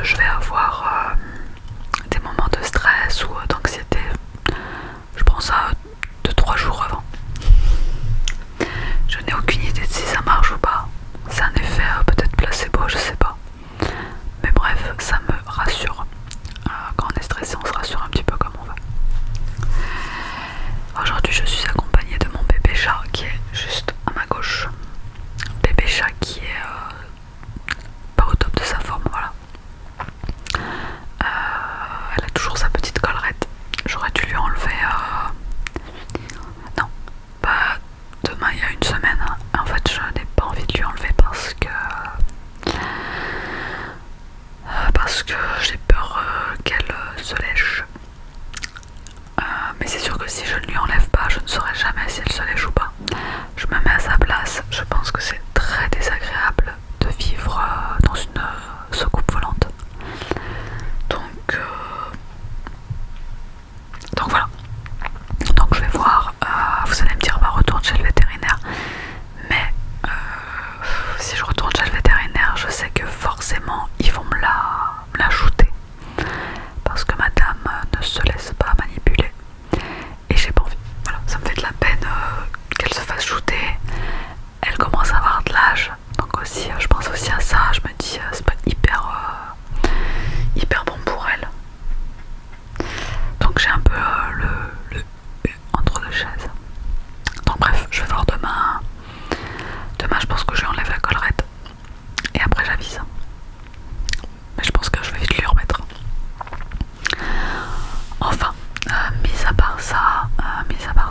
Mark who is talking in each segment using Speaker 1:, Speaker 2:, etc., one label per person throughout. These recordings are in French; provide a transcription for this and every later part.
Speaker 1: je vais avoir des moments de stress ou d'anxiété, je pense à 2-3 jours avant. Je n'ai aucune idée de si ça marche ou pas. C'est un effet peut-être placebo, je sais pas. Mais bref, ça me rassure. Quand on est stressé, on se rassure un petit peu comme on veut. Aujourd'hui, je suis accompagnée de mon bébé chat qui est juste à ma gauche. Bébé chat qui est pas au top de sa forme, voilà. Elle a toujours sa petite collerette. J'aurais dû lui enlever... Non, pas demain, il y a une semaine. En fait, je n'ai pas envie de lui enlever parce que j'ai peur qu'elle se lèche. Mais c'est sûr que si je ne lui enlève pas, je ne saurais jamais si elle se lèche ou pas. Je me mets à sa place. Je pense que c'est très désagréable de vivre dans une soucoupe volante. Donc voilà. Donc je vais voir. Vous allez me dire, bah retourne chez le vétérinaire. Mais si je retourne chez le vétérinaire, je sais que forcément ils vont me la shooter. Parce que madame ne se laisse pas manipuler. Et j'ai pas envie. Voilà, ça me fait de la peine qu'elle se fasse shooter. Elle commence à avoir de l'âge. Donc aussi, je pense aussi à ça. Je me dis, c'est pas hyper bon pour elle. Donc j'ai un peu le entre deux chaises. Donc bref, je vais voir demain. Demain, je pense que je lui enlève la collerette. Et après, j'avise. Mais je pense que je vais vite lui remettre. Enfin, mis à part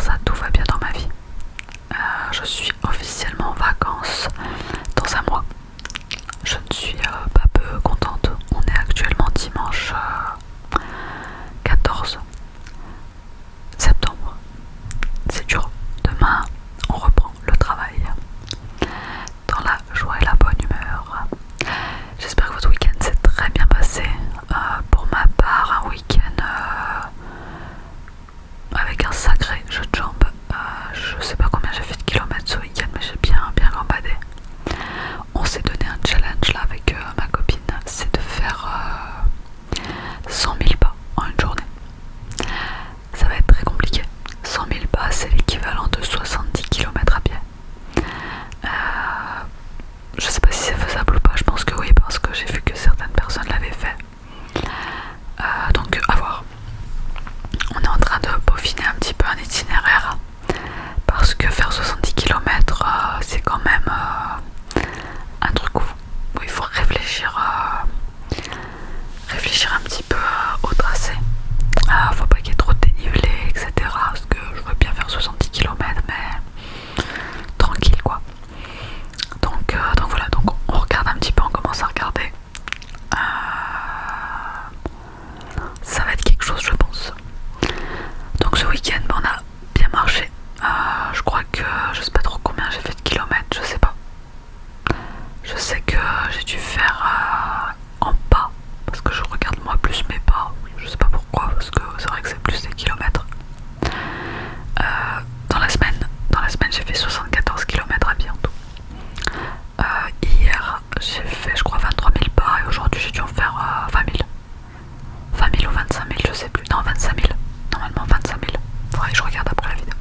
Speaker 1: ça, tout va bien dans ma vie. Je suis officiellement en vacances dans un mois. Je ne suis pas peu contente. On est actuellement dimanche 14 septembre. C'est dur. Demain, on reprend le travail dans la joie et la bonne humeur. J'espère que votre week-end s'est très bien passé. Pour ma part, un week-end avec un sacré jeu de jambes. Je sais pas combien j'ai fait de kilomètres ce week-end, mais j'ai bien gambadé. On s'est donné un challenge là avec ma copine, c'est de faire 100 000 pas en une journée. Ça va être très compliqué. 100 000 pas, c'est l'équivalent de 70 km à pied. Je sais pas si c'est faisable ou pas, je pense que oui, parce que j'ai vu que certaines personnes l'avaient fait. Donc à voir. On est en train de peaufiner un petit peu un itinéraire, parce que faire 70 km c'est quand même un truc où il faut réfléchir un petit peu au tracé. Faut pas qu'il y ait trop de dénivelé, etc. Parce que je veux bien faire 70 km, mais tranquille quoi. Donc voilà, donc on regarde un petit peu, on commence à regarder. Ça va être quelque chose, je pense. Donc ce week-end, on a bien marché. Je crois que je sais pas trop combien j'ai fait de kilomètres, je sais pas. Je sais que j'ai dû faire en pas, parce que je regarde moi plus mes pas. Je sais pas pourquoi, parce que c'est vrai que c'est plus des kilomètres. Dans la semaine j'ai fait 74 km à pied en tout. Hier j'ai fait je crois 23 000 pas et aujourd'hui j'ai dû en faire 20 000. 20 000 ou 25 000, je sais plus. Non, 25 000. Normalement 25 000. Ouais, je regarde après la vidéo.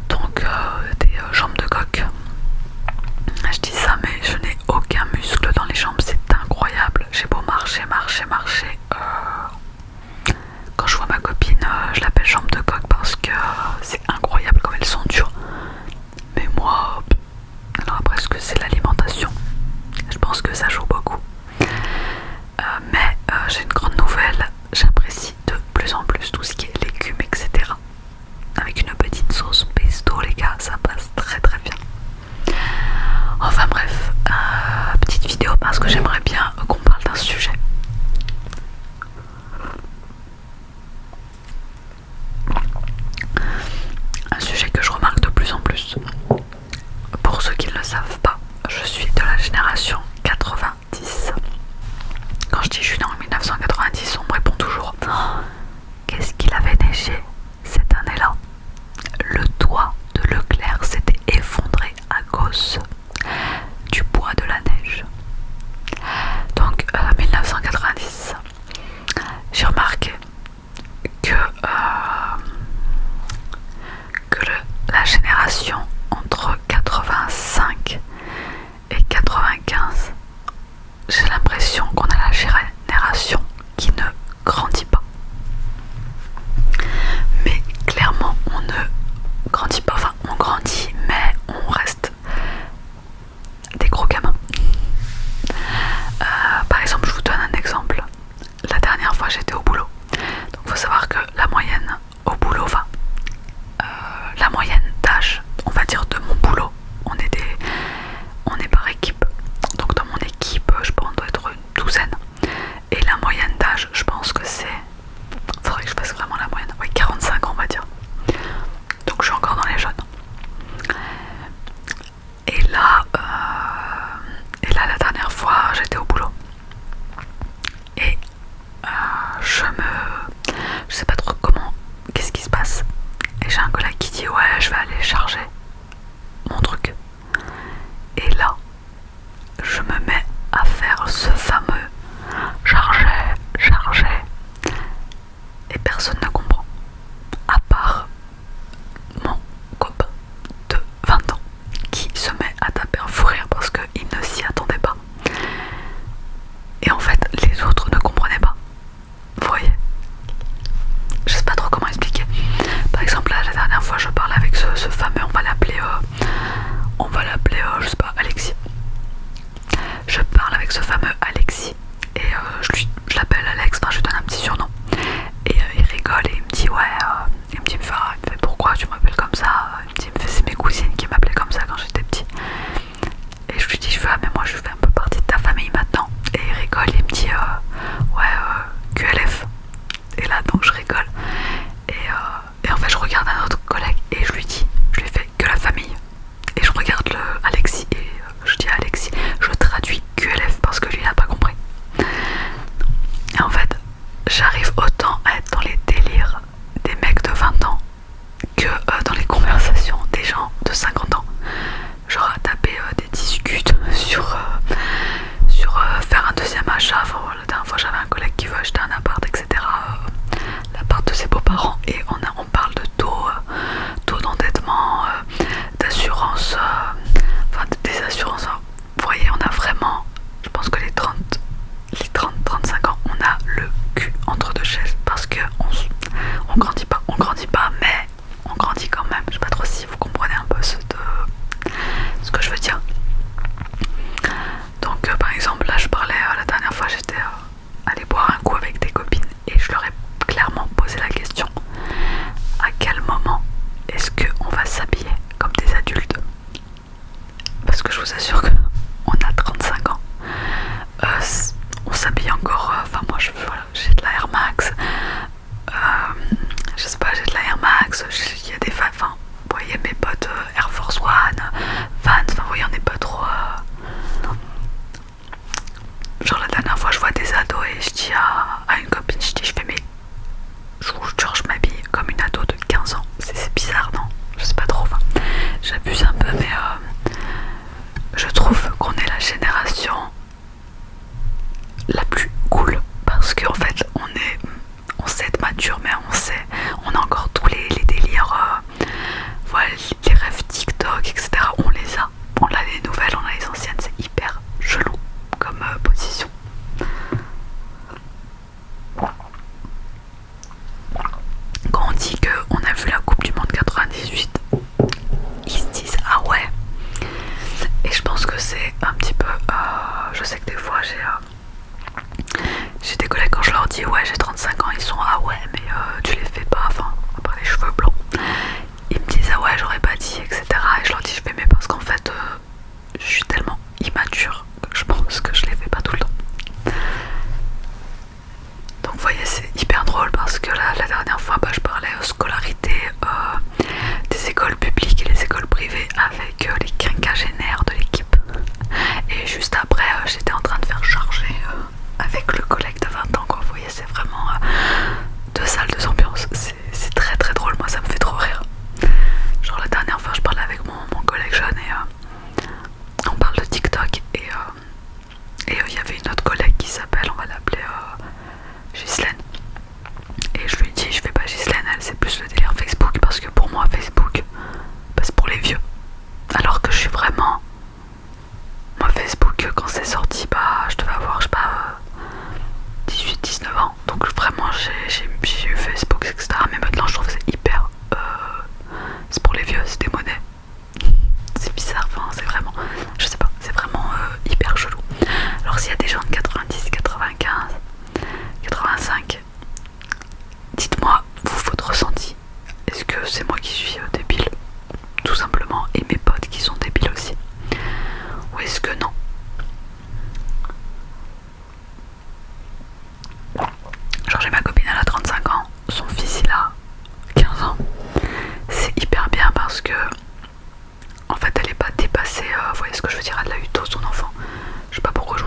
Speaker 1: Donc des jambes de coq. Je dis ça mais je n'ai aucun muscle Et la moyenne d'âge, je pense que c'est... Faudrait que je fasse vraiment la moyenne. Oui, 45 ans on va dire. Donc je suis encore dans les jeunes. Et là, la dernière fois, j'étais au boulot. Et je sais pas trop comment, qu'est-ce qui se passe. Et j'ai un collègue qui dit ouais, je vais aller charger mon truc. Et là, je me mets à faire ce fameux charger. Et personne ne comprend. À part mon copain de 20 ans qui se met à taper un fou rire parce qu'il ne s'y attendait pas. Et en fait, les autres ne comprenaient pas. Vous voyez? Je sais pas trop comment expliquer. Par exemple, là, la dernière fois, je parlais avec ce fameux, on va l'appeler, je sais pas, Alexis. Je parle avec ce fameux Alexis et je l'appelle Alex, enfin je lui donne un petit surnom. Et il rigole et il me dit ouais, il me fait pourquoi tu m'appelles comme ça? Il me dit c'est mes cousines qui m'appelaient comme ça quand j'étais petit. Et je lui dis ah mais moi je fais un peu partie de ta famille maintenant. Et il rigole et il me dit QLF. Et là donc je rigole. Et en fait je regarde un autre collègue et je lui fais que la famille. Et je regarde Alexis et je dis à Alexis, je traduis QLF parce que lui il n'a pas compris. Et en fait, j'arrive autant à être dans les délires des mecs de 20 ans que dans les conversations des gens de 50 ans. Genre à taper des discutes sur faire un deuxième achat. Enfin, la dernière fois j'avais un collègue qui veut acheter un appart, etc. L'appart de ses beaux-parents et on parle de taux d'endettement, d'assurance, enfin des assurances. Vous voyez, on a vraiment, je pense que les 30-35 ans, on a le cul entre deux chaises parce que on grandit pas, mais on grandit quand même. Je sais pas trop si vous comprenez un peu ce que je veux dire. Donc par exemple là je parlais la dernière fois, j'étais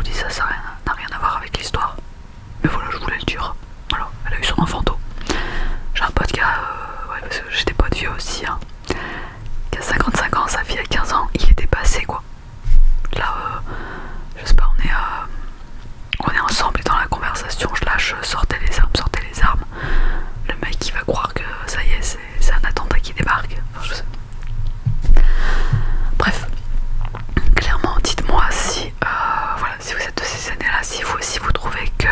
Speaker 1: dis ça, ça n'a rien à voir avec l'histoire. Mais voilà, je voulais le dire. Voilà, elle a eu son enfant tôt. J'ai un pote qui a, ouais, parce que j'ai des potes vieux aussi, hein, qui a 55 ans, sa fille a 15 ans, il est dépassé quoi. Là, je sais pas, on est ensemble et dans la conversation, je lâche sortez les armes, sortez les armes. Le mec il va croire que ça y est, c'est un attentat qui débarque. Enfin, je sais. Bref, clairement, dites-moi si, voilà, si vous êtes de ces années-là, si vous aussi vous trouvez que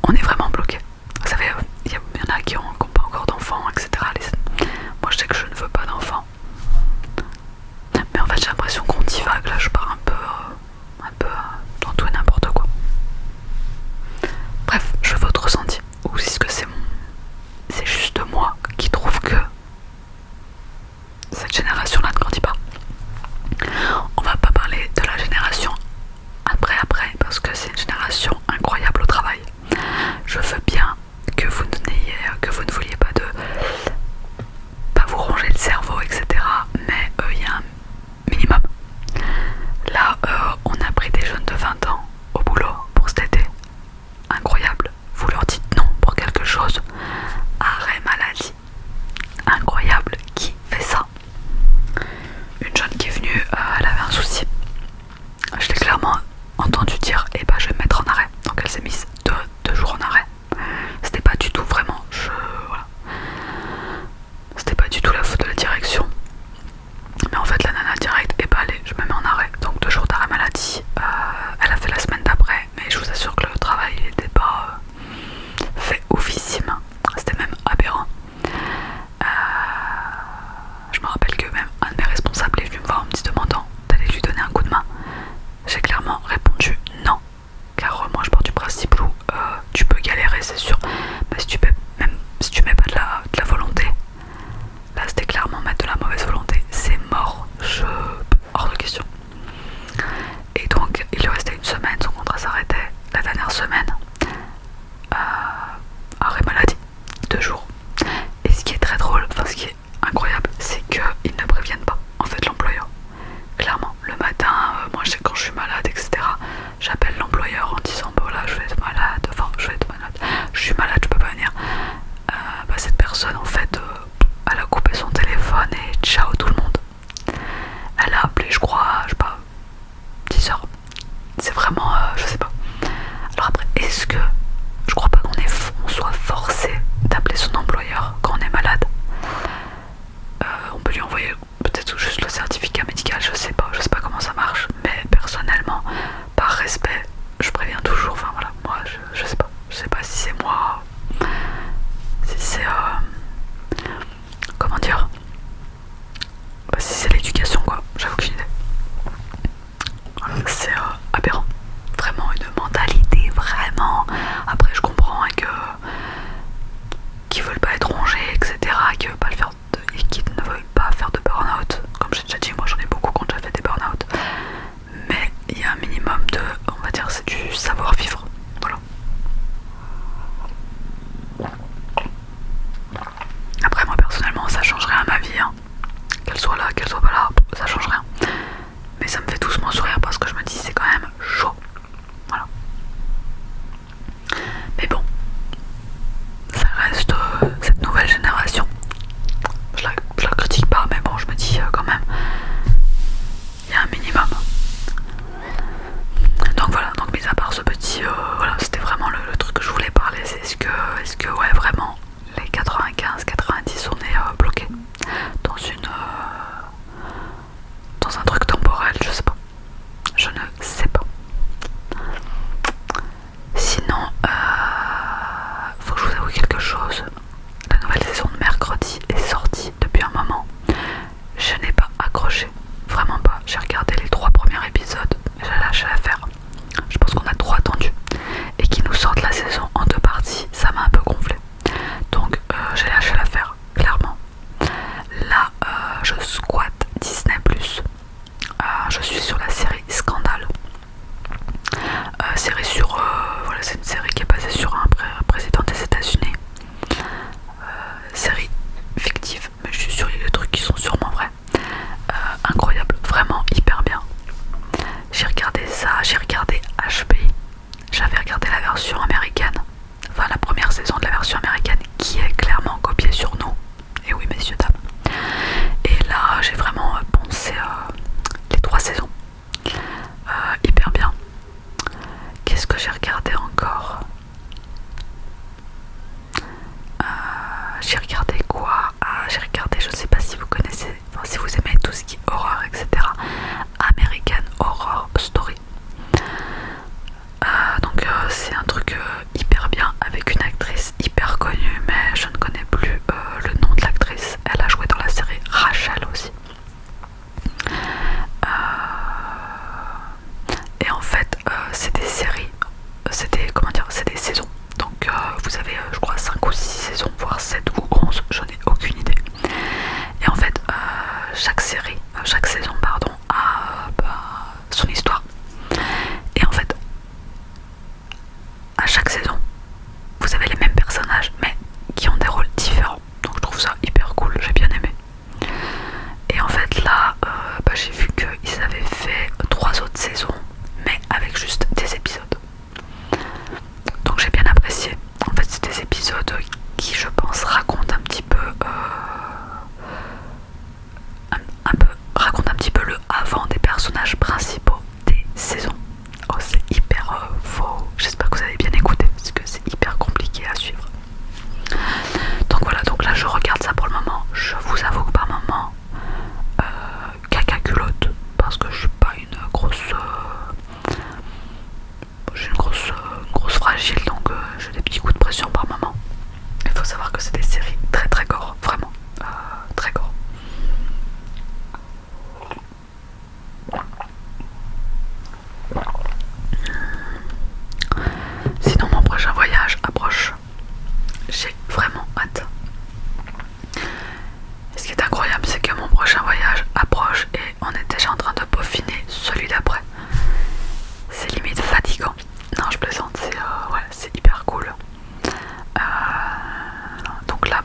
Speaker 1: on est vraiment bloqué. Vous savez, il y en a qui n'ont pas encore d'enfants, etc. Moi je sais que je ne veux pas d'enfants. Mais en fait j'ai l'impression qu'on divague, là je pars un peu dans tout et n'importe quoi. Bref, je veux votre ressenti. Ou est-ce que c'est juste moi qui trouve que cette génération-là ne grandit pas. On va pas parler de la génération après, parce que c'est une génération incroyable au travail. Je veux bien que vous ne vouliez pas vous ronger le cerveau, etc. Mais il y a un minimum. Là, on a pris des jeunes de 20 ans au boulot pour cet été. Incroyable. Vous leur dites non pour quelque chose. Arrêt maladie. Incroyable. Qui fait ça? Une jeune qui est venue, elle avait un souci. Je l'ai clairement entendu dire je vais me mettre en arrêt. Donc elle s'est mise deux jours en arrêt. C'était pas du tout vraiment. Voilà. C'était pas du tout la faute de la direction. Mais en fait la nana direct, allez, je me mets en arrêt. Donc 2 jours d'arrêt maladie. Elle a fait la semaine d'après, mais je vous assure que le travail n'était pas fait oufissime. C'était même aberrant. Je me rappelle que même un de mes responsables est venu me voir en me demandant d'aller lui donner un coup de main. J'ai clairement répondu non, car moi je pars du principe où tu peux galérer, c'est sûr, mais si tu mets pas de la volonté, là c'était clairement mettre de la mauvaise volonté, c'est mort, hors de question. Et donc il lui restait 1 semaine, son contrat s'arrêtait. La dernière semaine, arrêt maladie, 2 jours. Et ce qui est très drôle, enfin ce qui est incroyable, c'est qu'ils ne préviennent pas en fait l'employeur. Clairement, le matin, moi je sais quand je suis malade, etc. J'appelle l'employeur en disant bon là je vais être malade, je suis malade, je peux pas venir. Cette personne en fait, elle a coupé son téléphone et ciao tout le monde. Elle a appelé, je crois, je sais pas, 10 heures. C'est vraiment, je sais pas. Alors après, est-ce que je crois pas qu'on soit forcé d'appeler son employeur quand on est malade? On peut lui envoyer peut-être juste le certificat médical, je sais pas comment ça marche, mais personnellement, par respect, je préviens toujours. Enfin voilà, moi je sais pas si c'est moi, si c'est comment dire, si c'est l'éducation quoi, j'ai aucune idée. Voilà, c'est aberrant, vraiment une mentalité vraiment. Après je comprends hein, qu'ils veulent pas être rongés, etc., qu'ils veulent pas le faire et qu'ils ne veulent pas faire de burn-out. Comme j'ai déjà dit, moi j'en ai beaucoup quand j'ai fait des burn-out. Mais il y a un minimum de, on va dire, c'est du savoir-vivre. Voilà. HPI. J'avais regardé la version américaine, enfin la première saison de la version américaine qui est clairement copiée sur nous. Et oui messieurs dames. Et là j'ai vraiment poncé les 3 saisons. Hyper bien. Qu'est-ce que j'ai regardé encore? J'ai regardé quoi? J'ai regardé, je sais pas si vous connaissez, enfin si vous aimez tout ce qui est horreur, etc. American Horror Story. Donc c'est un truc hyper bien avec une actrice hyper connue, mais je ne connais plus le nom de l'actrice. Elle a joué dans la série Rachel aussi. Et en fait c'est des séries, c'est des saisons. Donc vous avez je crois 5 ou 6 saisons, voire 7 ou 11, je n'ai aucune idée. Et en fait chaque saison pardon, a son histoire. Et en fait à chaque saison vous avez les mêmes personnages mais qui ont des rôles différents. Donc je trouve ça hyper cool, j'ai bien aimé. Et en fait là j'ai vu qu'ils avaient fait 3 autres saisons mais avec juste des épisodes. Donc j'ai bien apprécié. En fait c'est des épisodes qui je pense racontent un petit peu racontent un petit peu le avant des personnages principaux des saisons. Oh c'est hyper faux. J'espère que vous avez bien écouté parce que c'est hyper compliqué à suivre. Donc voilà, donc là je regarde ça pour le moment. Je vous avoue que par moment caca culotte parce que je suis pas une grosse j'ai une grosse fragile, donc j'ai des petits coups de pression par moment. Il faut savoir que c'est des séries très très gore, vraiment très gore. Sinon mon prochain voyage approche, j'ai vraiment hâte. Et ce qui est incroyable c'est que mon prochain voyage approche et on est déjà en train de peaufiner celui d'après. C'est limite fatigant. Non je plaisante, c'est hyper cool. Donc là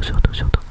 Speaker 1: surtout, surtout